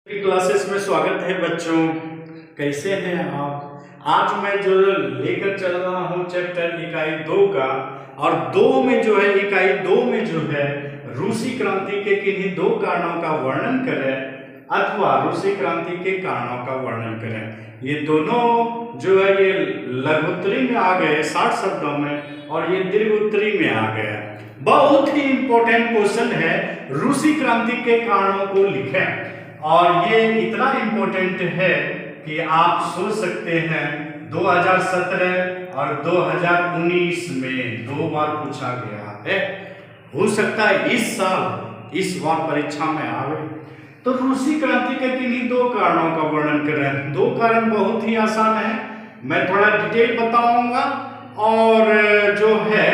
Classes में स्वागत है बच्चों। कैसे हैं आप? आज मैं जो लेकर चल रहा हूं चैप्टर इकाई 2 का, और दो में जो है इकाई 2 में जो है रूसी क्रांति के किन्हीं दो कारणों का वर्णन करें अथवा रूसी क्रांति के कारणों का वर्णन करें। ये दोनों जो है ये लघुत्तरी में आ गए 60 शब्दों में, और ये दीर्घोत्तरी में आ गया। बहुत ही इंपॉर्टेंट क्वेश्चन है, रूसी क्रांति के कारणों को लिखें। और ये इतना इम्पोर्टेंट है कि आप सोच सकते हैं 2017 और 2019 में 2 बार पूछा गया है। हो सकता है इस साल इस बार परीक्षा में आवे। तो रूसी क्रांति के किन्हीं दो कारणों का वर्णन करें। दो कारण बहुत ही आसान है, मैं थोड़ा डिटेल बताऊंगा। और जो है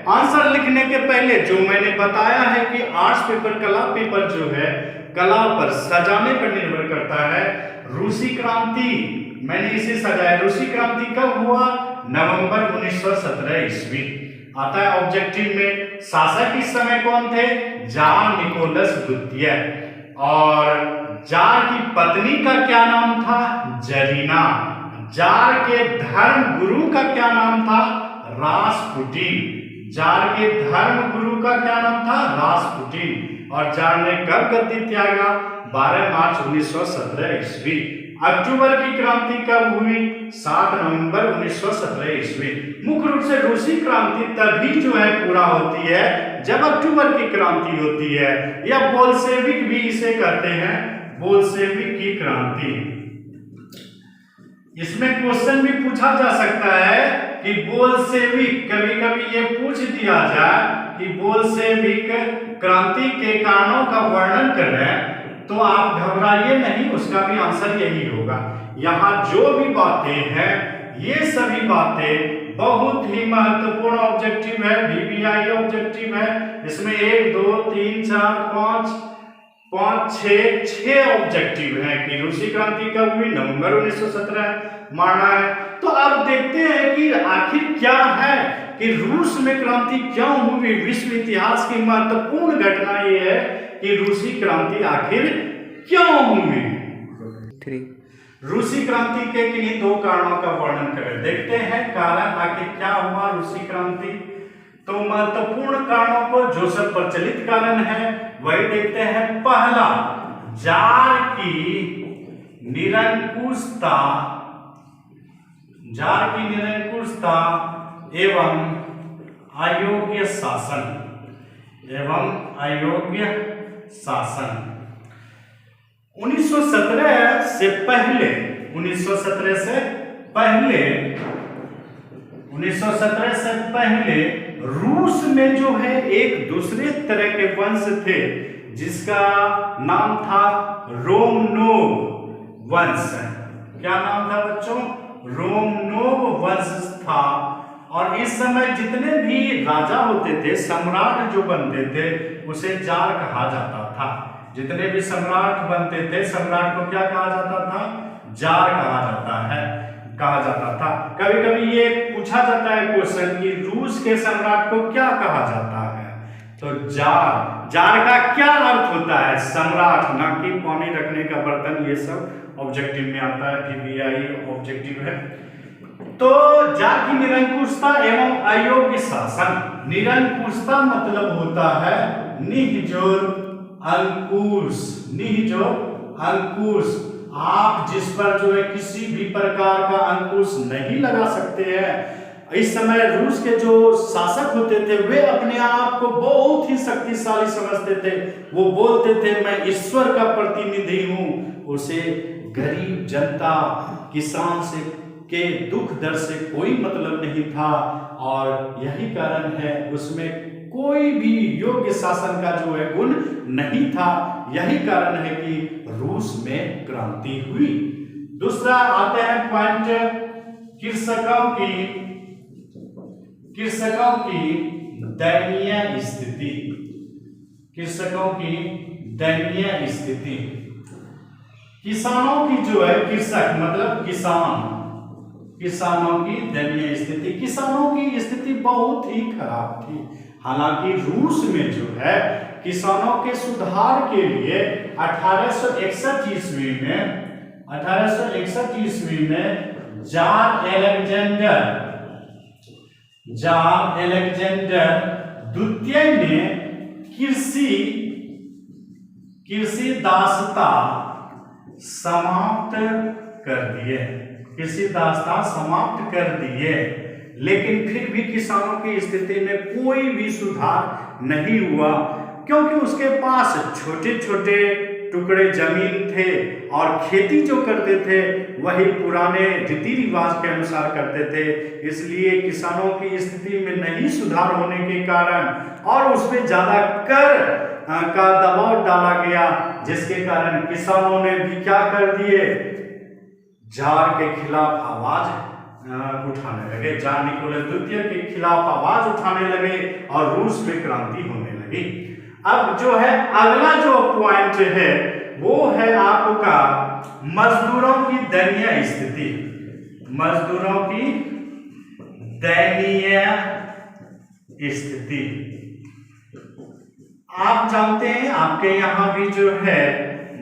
आंसर लिखने के पहले जो मैंने बताया है कि आर्ट्स पेपर कला पेपर जो है कला पर सजाने पर निर्भर करता है। रूसी क्रांति मैंने इसे सजाया। रूसी क्रांति कब हुआ? नवंबर 1917 ईस्वी आता है ऑब्जेक्टिव में। शासक इस समय कौन थे? जार निकोलस द्वितीय। और जार की पत्नी का क्या नाम था? जरीना। जार के धर्म गुरु का क्या नाम था? रासपुटिन। जार के धर्म गुरु का क्या नाम था? रासपुटिन। और जार ने कब गद्दी त्यागा? 12 मार्च 1917 ईस्वी। अक्टूबर की क्रांति कब हुई? 7 नवंबर 1917 ईस्वी। मुख्य रूप से रूसी क्रांति तभी जो है पूरा होती है जब अक्टूबर की क्रांति होती है, या बोल्शेविक भी इसे कहते हैं, बोल्शेविक की क्रांति। इसमें क्वेश्चन भी पूछा जा सकता है कि बोल्शेविक, कभी कभी ये पूछ दिया जाए कि बोल्शेविक क्रांति के कारणों का वर्णन करें, तो आप घबराइए नहीं, उसका भी आंसर यही होगा। यहाँ जो भी बातें हैं ये सभी बातें बहुत ही महत्वपूर्ण ऑब्जेक्टिव है, VBI ऑब्जेक्टिव है। इसमें 1 2 3 4 5 6 ऑब्जेक्टिव है कि रूसी क्रांति कब हुई? नवंबर 1917 माना है। तो अब देखते हैं कि आखिर क्या है कि रूस में क्रांति क्यों हुई। विश्व इतिहास की महत्वपूर्ण घटना यह है कि रूसी क्रांति आखिर क्यों हुई। रूसी क्रांति के किन्हीं दो कारणों का वर्णन करें। देखते हैं कारण आखिर क्या हुआ रूसी क्रांति। तो महत्वपूर्ण कारणों को जो सब प्रचलित कारण है वही देखते हैं। पहला, जार की निरंकुशता, जार की निरंकुशता एवं अयोग्य शासन, एवं अयोग्य शासन। 1917 से पहले 1917 से पहले रूस में जो है एक दूसरे तरह के वंश थे जिसका नाम था रोमनोव वंश। क्या नाम था बच्चों? रोमनोव वंश था। और इस समय जितने भी राजा होते थे, सम्राट जो बनते थे, उसे जार कहा जाता था। जितने भी सम्राट बनते थे, सम्राट को क्या कहा जाता था? जार कहा जाता था। कभी कभी ये पूछा जाता है क्वेश्चन कि रूस के सम्राट को क्या कहा जाता है? तो जार का क्या अर्थ होता है? सम्राट, ना कि पानी रखने का बर्तन। ये सब ऑब्जेक्टिव में आता है, VBI ऑब्जेक्टिव है। तो जार की निरंकुशता एवं अयोग्य शासन। निरंकुशता मतलब होता है निजोर अंकुश, निजोर अंकुश। आप जिस पर जो है किसी भी प्रकार का अंकुश नहीं लगा सकते हैं। इस समय रूस के जो शासक होते थे वे अपने आप को बहुत ही शक्तिशाली समझते थे। वो बोलते थे मैं ईश्वर का प्रतिनिधि हूं। उसे गरीब जनता, किसान से के दुख दर्द से कोई मतलब नहीं था। और यही कारण है उसमें कोई भी योग्य शासन का जो है गुण नहीं था। यही कारण है कि रूस में क्रांति हुई। दूसरा आते हैं पॉइंट, कृषकों की दयनीय स्थिति। कृषकों की दयनीय स्थिति। किसानों की जो है, कृषक मतलब किसानों की दयनीय स्थिति। किसानों की स्थिति बहुत ही खराब थी। हालांकि रूस में जो है किसानों के सुधार के लिए 1861 ईस्वी में जॉन अलेक्जेंडर द्वितीय ने कृषि दासता समाप्त कर दिए, लेकिन फिर भी किसानों की स्थिति में कोई भी सुधार नहीं हुआ, क्योंकि उसके पास छोटे छोटे टुकड़े जमीन थे और खेती जो करते थे वही पुराने रीति रिवाज के अनुसार करते थे। इसलिए किसानों की स्थिति में नहीं सुधार होने के कारण और उसमें ज्यादा कर का दबाव डाला गया, जिसके कारण किसानों ने भी क्या कर दिए, जार के खिलाफ आवाज उठाने लगे, जार निकोलस द्वितीय के खिलाफ आवाज उठाने लगे और रूस में क्रांति होने लगी। अब जो है अगला जो पॉइंट है वो है आपका मजदूरों की दयनीय स्थिति। आप जानते हैं आपके यहाँ भी जो है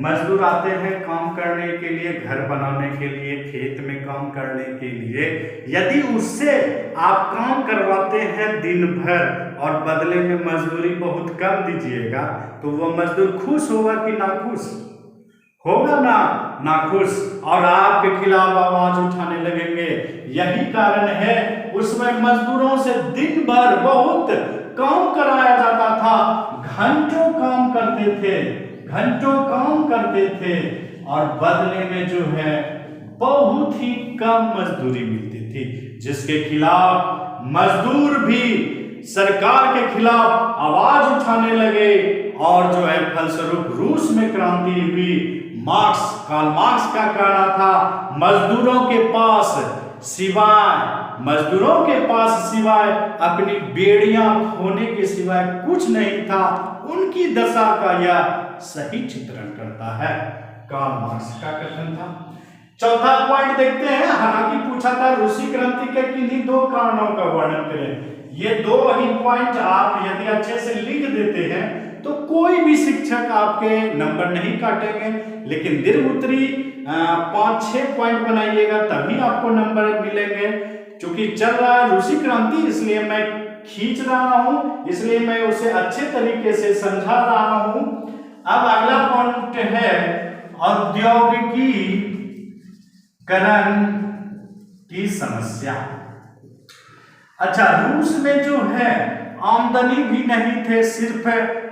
मजदूर आते हैं काम करने के लिए, घर बनाने के लिए, खेत में काम करने के लिए। यदि उससे आप काम करवाते हैं दिन भर और बदले में मजदूरी बहुत कम दीजिएगा, तो वो मजदूर खुश होगा कि नाखुश होगा? नाखुश, और आपके खिलाफ आवाज उठाने लगेंगे। यही कारण है उसमें मजदूरों से दिन भर बहुत काम कराया जाता था, घंटों काम करते थे और बदले में जो है बहुत ही कम मजदूरी मिलती थी, जिसके खिलाफ मजदूर भी सरकार के खिलाफ आवाज उठाने लगे और जो है फलस्वरूप रूस में क्रांति हुई। कार्ल मार्क्स का कहना था मजदूरों के पास सिवाय अपनी बेड़ियां खोने के सिवाय कुछ नहीं था। उनकी दशा का यह सही चित्रण करता है, कार्ल मार्क्स का कथन था। चौथा पॉइंट देखते हैं, हालांकि पूछा था रूसी क्रांति के किन्हीं दो कारणों का वर्णन करें। ये दो ही पॉइंट आप यदि अच्छे से लिख देते हैं तो कोई भी शिक्षक आपके नंबर नहीं काटेंगे, लेकिन दीर्घ उत्तरी 5-6 पॉइंट बनाइएगा तभी आपको नंबर मिलेंगे। क्योंकि चल रहा है रूसी क्रांति, इसलिए मैं खींच रहा हूं, इसलिए मैं उसे अच्छे तरीके से समझा रहा हूं। अब अगला पॉइंट है औद्योगिकीकरण की समस्या। अच्छा, रूस में जो है आमदनी भी नहीं थे, सिर्फ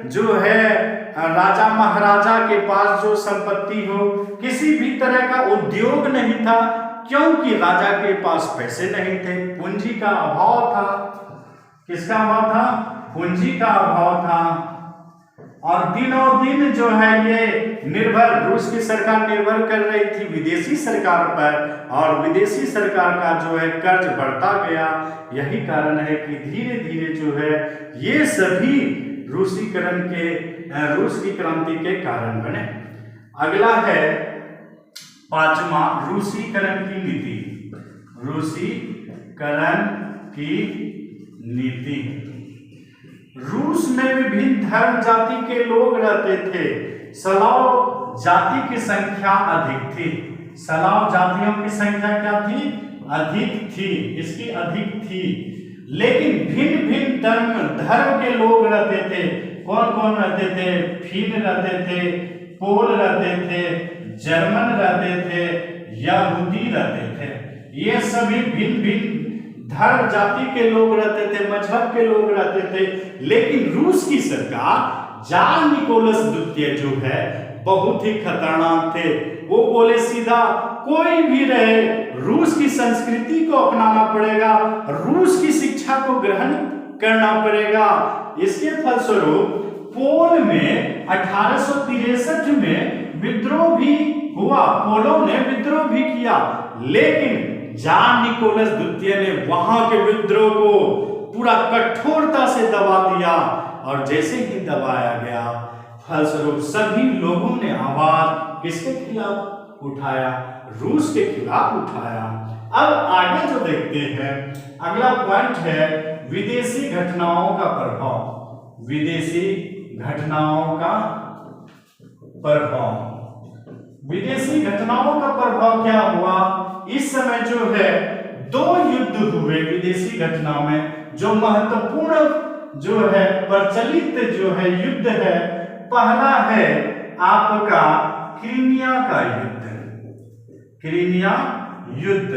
जो है राजा महाराजा के पास जो संपत्ति हो, किसी भी तरह का उद्योग नहीं था, क्योंकि राजा के पास पैसे नहीं थे, पूंजी का अभाव था। किसका अभाव था? पूंजी का अभाव था। और दिनों दिन जो है ये रूस की सरकार निर्भर कर रही थी विदेशी सरकार पर, और विदेशी सरकार का जो है कर्ज बढ़ता गया। यही कारण है कि धीरे धीरे जो है ये सभी रूस की क्रांति के कारण बने। अगला है पांचवा, रूसीकरण की नीति। रूस में विभिन्न धर्म जाति के लोग रहते थे। स्लाव जाति की संख्या अधिक थी। स्लाव जातियों की संख्या क्या थी? अधिक थी, इसकी अधिक थी। लेकिन भिन्न भिन्न धर्म के लोग रहते थे। कौन कौन रहते थे? फिन रहते थे, पोल रहते थे, जर्मन रहते थे, यहूदी रहते थे। ये सभी भिन्न भिन्न धर्म जाति के लोग रहते थे, मजहब के लोग रहते थे। लेकिन रूस की सरकार जार निकोलस द्वितीय जो है बहुत ही खतरनाक थे। वो बोले सीधा कोई भी रहे रूस की संस्कृति को अपनाना पड़ेगा, रूस की शिक्षा को ग्रहण करना पड़ेगा। इसके फलस्वरूप पोल में 1863 में विद्रोह भी हुआ, पोलों ने विद्रोह भी किया, लेकिन जार निकोलस द्वितीय ने वहां के विद्रोह को पूरा कठोरता से दबा दिया। और जैसे ही दबाया गया, फलस्वरूप सभी लोगों ने आवाज किसके खिलाफ उठाया? रूस के खिलाफ उठाया। अब आगे जो देखते हैं, अगला पॉइंट है विदेशी घटनाओं का प्रभाव। विदेशी घटनाओं का प्रभाव। विदेशी घटनाओं का प्रभाव क्या हुआ? इस समय जो है 2 युद्ध हुए विदेशी घटना में। जो महत्वपूर्ण जो है प्रचलित जो है युद्ध है, पहला है आपका क्रीमिया का युद्ध। क्रीमिया युद्ध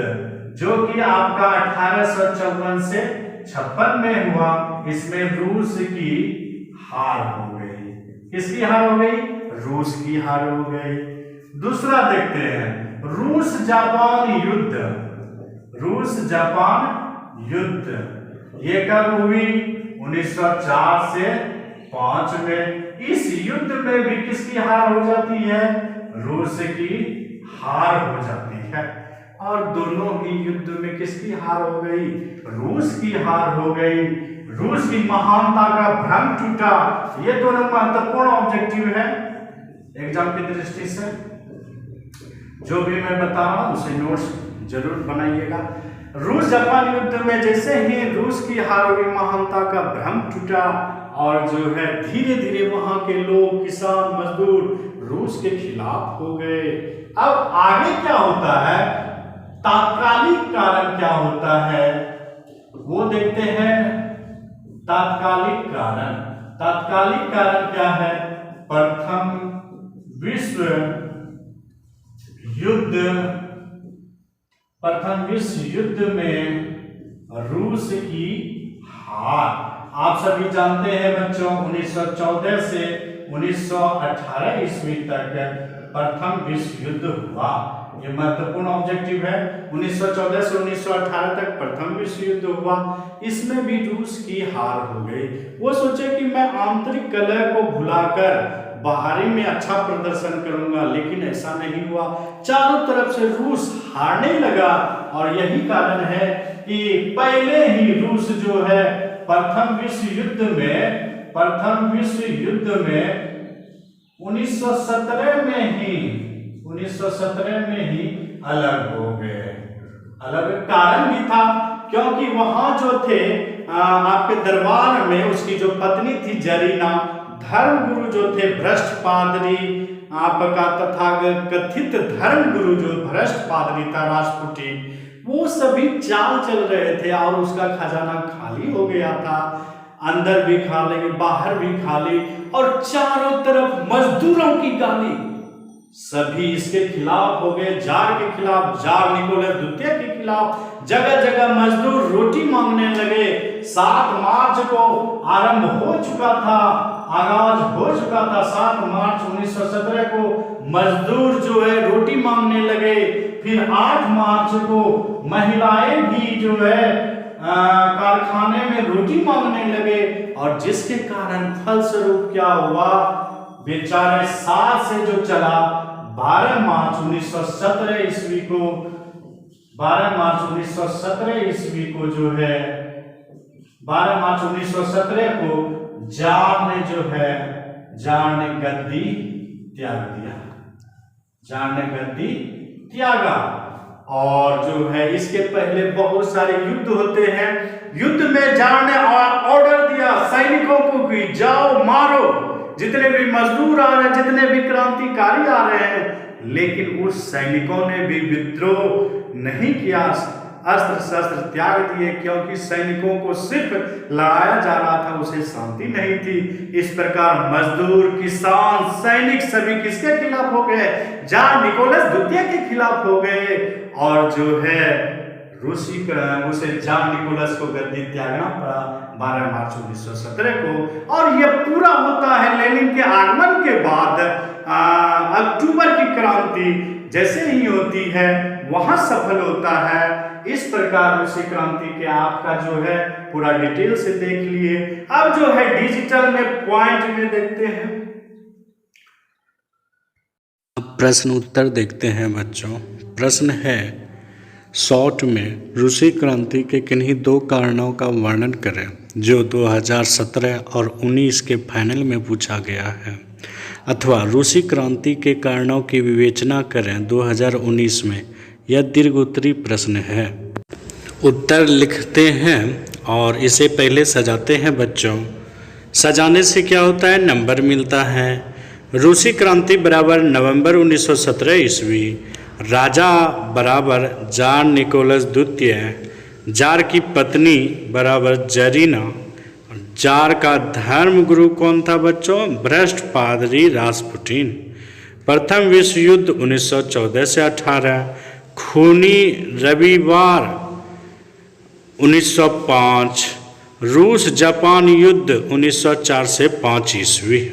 जो कि आपका 1854 से 56 में हुआ। इसमें रूस की हार हो गई। किसकी हार हो गई? रूस की हार हो गई। दूसरा देखते हैं रूस जापान युद्ध। रूस जापान युद्ध ये कब हुई? 1904 से 5 में। इस युद्ध में भी किसकी हार हो जाती है? रूस की हार हो जाती है। और दोनों ही युद्ध में किसकी हार हो गई? रूस की हार हो गई। रूस की महानता का भ्रम टूटा। ये दोनों महत्वपूर्ण ऑब्जेक्टिव है एग्जाम की दृष्टि से। जो भी मैं बता रहा हूं उसे नोट्स जरूर बनाइएगा। रूस जापान युद्ध में जैसे ही रूस की हार हुई, महानता का भ्रम टूटा और जो है धीरे धीरे वहां के लोग, किसान, मजदूर रूस के खिलाफ हो गए। अब आगे क्या होता है? तात्कालिक कारण क्या होता है वो देखते हैं। तात्कालिक कारण। तात्कालिक कारण क्या है? प्रथम विश्व युद्ध। प्रथम विश्व युद्ध में रूस की हार। आप सभी जानते हैं बच्चों 1914 से 1918 ईस्वी तक प्रथम विश्व युद्ध हुआ। ये महत्वपूर्ण ऑब्जेक्टिव है। 1914 से 1918 तक प्रथम विश्व युद्ध हुआ। इसमें भी रूस की हार हो गई। वो सोचे कि मैं आंतरिक कलह को भुलाकर बाहरी में अच्छा प्रदर्शन करूंगा, लेकिन ऐसा नहीं हुआ। चारों तरफ से रूस हारने लगा और यही कारण है कि पहले ही रूस जो है प्रथम विश्व युद्ध में 1917 में ही अलग हो गए। अलग कारण भी था क्योंकि वहां जो थे आपके दरबार में उसकी जो पत्नी थी जरीना, धर्मगुरु जो थे भ्रष्ट पादरी, आपका तथाकथित धर्मगुरु जो भ्रष्ट पादरी था राजपुटी, वो सभी चाल चल रहे थे और उसका खजाना खाली हो गया था। अंदर भी खाली, बाहर भी खाली और चारों तरफ मजदूरों की गाली। सभी इसके खिलाफ हो गए, जार के खिलाफ, जार निकोलस द्वितीय के खिलाफ। जगह जगह मजदूर रोटी मांगने लगे। 7 मार्च को आरंभ हो चुका था, आगाज हो चुका था। 7 मार्च 1917 को मजदूर जो है रोटी मांगने लगे। फिर 8 मार्च को महिलाएं भी जो है कारखाने में रोटी मांगने लगे और जिसके कारण फलस्वरूप क्या हुआ? बेचारे 7 से जो चला 12 मार्च 1917 ईस्वी को, 12 मार्च 1917 ईस्वी को जो है 12 मार्च 1917 को जार ने जो है गद्दी त्याग दिया। जार ने गद्दी त्यागा। और जो है इसके पहले बहुत सारे युद्ध होते हैं। युद्ध में जार ने ऑर्डर दिया सैनिकों को कि जाओ मारो जितने भी मजदूर आ रहे हैं, जितने भी क्रांतिकारी आ रहे हैं। लेकिन उस सैनिकों ने भी विद्रोह नहीं किया, अस्त्र शस्त्र त्याग दिए, क्योंकि सैनिकों को सिर्फ लड़ाया जा रहा था, उसे शांति नहीं थी। इस प्रकार मजदूर, किसान, सैनिक सभी किसके खिलाफ हो गए? जार निकोलस द्वितीय के खिलाफ हो गए। और जो है रूसी उसे जार निकोलस को गद्दी त्यागना पड़ा 12 मार्च 1917 को। और यह पूरा होता है लेनिन के आगमन के बाद। अक्टूबर की क्रांति जैसे ही होती है वहां सफल होता है। इस प्रकार रूसी क्रांति के आपका जो है पूरा डिटेल से देख लिए। अब जो है डिजिटल में पॉइंट में देखते हैं, प्रश्न उत्तर देखते हैं बच्चों। प्रश्न है शॉर्ट में रूसी क्रांति के किन्हीं 2 कारणों का वर्णन करें जो 2017 और 19 के फाइनल में पूछा गया है, अथवा रूसी क्रांति के कारणों की विवेचना करें 2019 में। यह दीर्घोत्तरी प्रश्न है। उत्तर लिखते हैं और इसे पहले सजाते हैं बच्चों। सजाने से क्या होता है, नंबर मिलता है। रूसी क्रांति बराबर नवंबर 1917 ईस्वी, राजा बराबर जार निकोलस द्वितीय, जार की पत्नी बराबर जरीना, जार का धर्म गुरु कौन था बच्चों, भ्रष्ट पादरी रासपुटिन। प्रथम विश्व युद्ध 1914 से 18, खूनी रविवार 1905, रूस जापान युद्ध 1904 से 5 ईस्वी।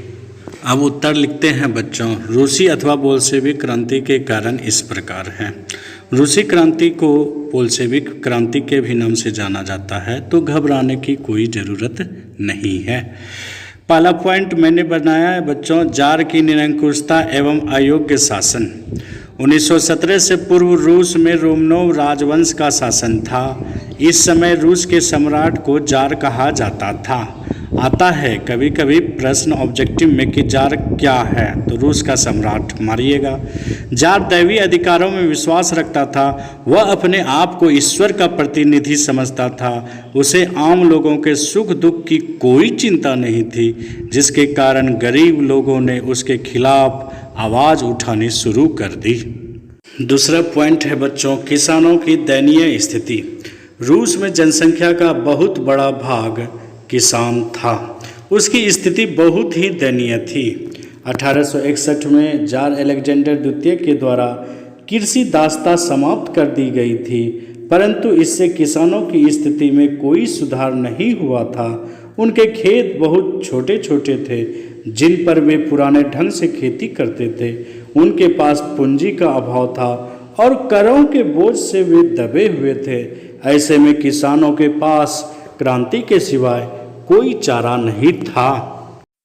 अब उत्तर लिखते हैं बच्चों। रूसी अथवा बोल्शेविक क्रांति के कारण इस प्रकार हैं। रूसी क्रांति को बोल्शेविक क्रांति के भी नाम से जाना जाता है, तो घबराने की कोई ज़रूरत नहीं है। पहला पॉइंट मैंने बनाया है बच्चों, जार की निरंकुशता एवं अयोग्य शासन। 1917 से पूर्व रूस में रोमनोव राजवंश का शासन था। इस समय रूस के सम्राट को जार कहा जाता था। आता है कभी कभी प्रश्न ऑब्जेक्टिव में कि जार क्या है, तो रूस का सम्राट मारिएगा। जार दैवी अधिकारों में विश्वास रखता था। वह अपने आप को ईश्वर का प्रतिनिधि समझता था। उसे आम लोगों के सुख दुख की कोई चिंता नहीं थी, जिसके कारण गरीब लोगों ने उसके खिलाफ आवाज़ उठानी शुरू कर दी। दूसरा पॉइंट है बच्चों, किसानों की दयनीय स्थिति। रूस में जनसंख्या का बहुत बड़ा भाग किसान था। उसकी स्थिति बहुत ही दयनीय थी। 1861 में जार अलेक्जेंडर द्वितीय के द्वारा कृषि दासता समाप्त कर दी गई थी, परंतु इससे किसानों की स्थिति में कोई सुधार नहीं हुआ था। उनके खेत बहुत छोटे छोटे थे, जिन पर वे पुराने ढंग से खेती करते थे। उनके पास पूंजी का अभाव था और करों के बोझ से वे दबे हुए थे। ऐसे में किसानों के पास क्रांति के सिवाय कोई चारा नहीं था।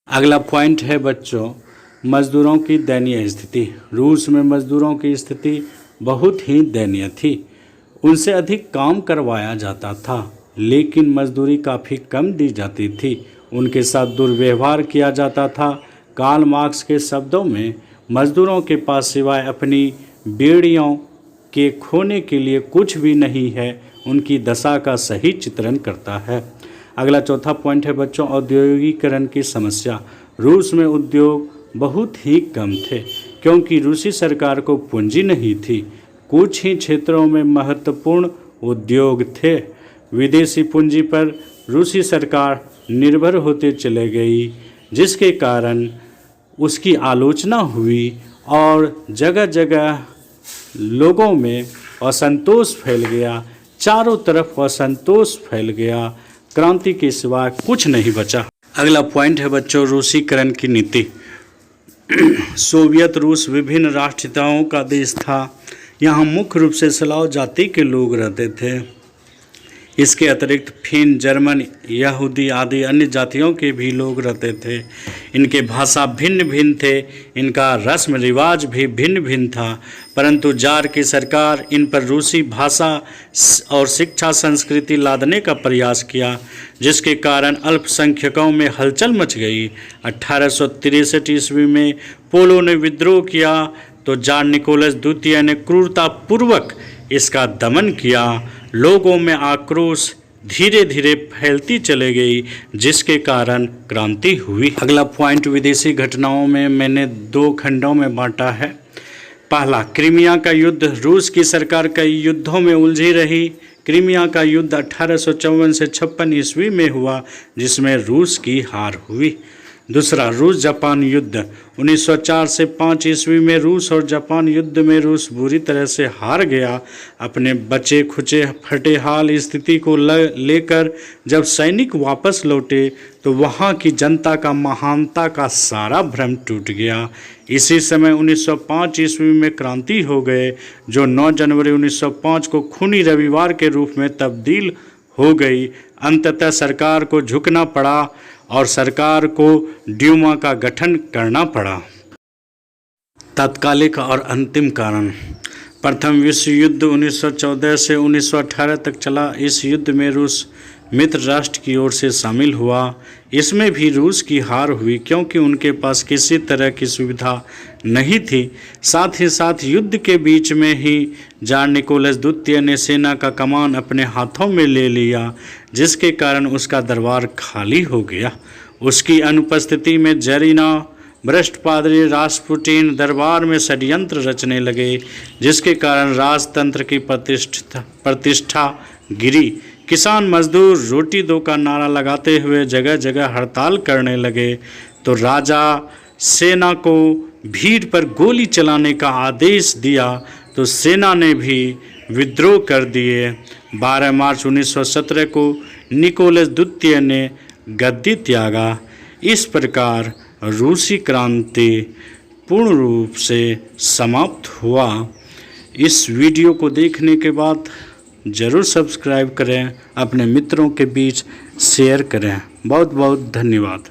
अगला पॉइंट है बच्चों, मजदूरों की दयनीय स्थिति। रूस में मजदूरों की स्थिति बहुत ही दयनीय थी। उनसे अधिक काम करवाया जाता था, लेकिन मजदूरी काफ़ी कम दी जाती थी। उनके साथ दुर्व्यवहार किया जाता था। कार्ल मार्क्स के शब्दों में, मजदूरों के पास सिवाय अपनी बेड़ियों के खोने के लिए कुछ भी नहीं है, उनकी दशा का सही चित्रण करता है। अगला चौथा पॉइंट है बच्चों, औद्योगिकीकरण की समस्या। रूस में उद्योग बहुत ही कम थे, क्योंकि रूसी सरकार को पूंजी नहीं थी। कुछ ही क्षेत्रों में महत्वपूर्ण उद्योग थे। विदेशी पूंजी पर रूसी सरकार निर्भर होते चले गई, जिसके कारण उसकी आलोचना हुई और जगह जगह लोगों में असंतोष फैल गया। चारों तरफ असंतोष फैल गया। क्रांति के सिवा कुछ नहीं बचा। अगला पॉइंट है बच्चों, रूसीकरण की नीति। सोवियत रूस विभिन्न राष्ट्रीयताओं का देश था। यहाँ मुख्य रूप से स्लाव जाति के लोग रहते थे। इसके अतिरिक्त फिन, जर्मन, यहूदी आदि अन्य जातियों के भी लोग रहते थे। इनके भाषा भिन्न भिन्न थे। इनका रस्म रिवाज भी भिन्न भिन्न था, परंतु जार की सरकार इन पर रूसी भाषा और शिक्षा संस्कृति लादने का प्रयास किया, जिसके कारण अल्पसंख्यकों में हलचल मच गई। 1863 ईस्वी में पोलो ने विद्रोह किया, तो जार निकोलस द्वितीय ने क्रूरतापूर्वक इसका दमन किया। लोगों में आक्रोश धीरे धीरे फैलती चली गई, जिसके कारण क्रांति हुई। अगला पॉइंट, विदेशी घटनाओं में मैंने 2 खंडों में बांटा है। पहला, क्रीमिया का युद्ध। रूस की सरकार कई युद्धों में उलझी रही। क्रीमिया का युद्ध 1854 से 56 ईस्वी में हुआ, जिसमें रूस की हार हुई। दूसरा, रूस जापान युद्ध। 1904 से 5 ईस्वी में रूस और जापान युद्ध में रूस बुरी तरह से हार गया। अपने बचे खुचे फटे हाल स्थिति को लेकर जब सैनिक वापस लौटे, तो वहाँ की जनता का महानता का सारा भ्रम टूट गया। इसी समय 1905 ईस्वी में क्रांति हो गए, जो 9 जनवरी 1905 को खूनी रविवार के रूप में तब्दील हो गई। अंततः सरकार को झुकना पड़ा और सरकार को ड्यूमा का गठन करना पड़ा। तात्कालिक और अंतिम कारण। प्रथम विश्व युद्ध 1914 से 1918 तक चला। इस युद्ध में रूस मित्र राष्ट्र की ओर से शामिल हुआ। इसमें भी रूस की हार हुई, क्योंकि उनके पास किसी तरह की सुविधा नहीं थी। साथ ही साथ युद्ध के बीच में ही जार निकोलस द्वितीय ने सेना का कमान अपने हाथों में ले लिया, जिसके कारण उसका दरबार खाली हो गया। उसकी अनुपस्थिति में जरीना भ्रष्ट पादरी रास्पुटिन दरबार में षड्यंत्र रचने लगे, जिसके कारण राजतंत्र की प्रतिष्ठा गिरी। किसान मजदूर रोटी दो का नारा लगाते हुए जगह जगह हड़ताल करने लगे तो राजा सेना को भीड़ पर गोली चलाने का आदेश दिया तो सेना ने भी विद्रोह कर दिए। 12 मार्च 1917 को निकोलस द्वितीय ने गद्दी त्यागा। इस प्रकार रूसी क्रांति पूर्ण रूप से समाप्त हुआ। इस वीडियो को देखने के बाद ज़रूर सब्सक्राइब करें, अपने मित्रों के बीच शेयर करें। बहुत बहुत धन्यवाद।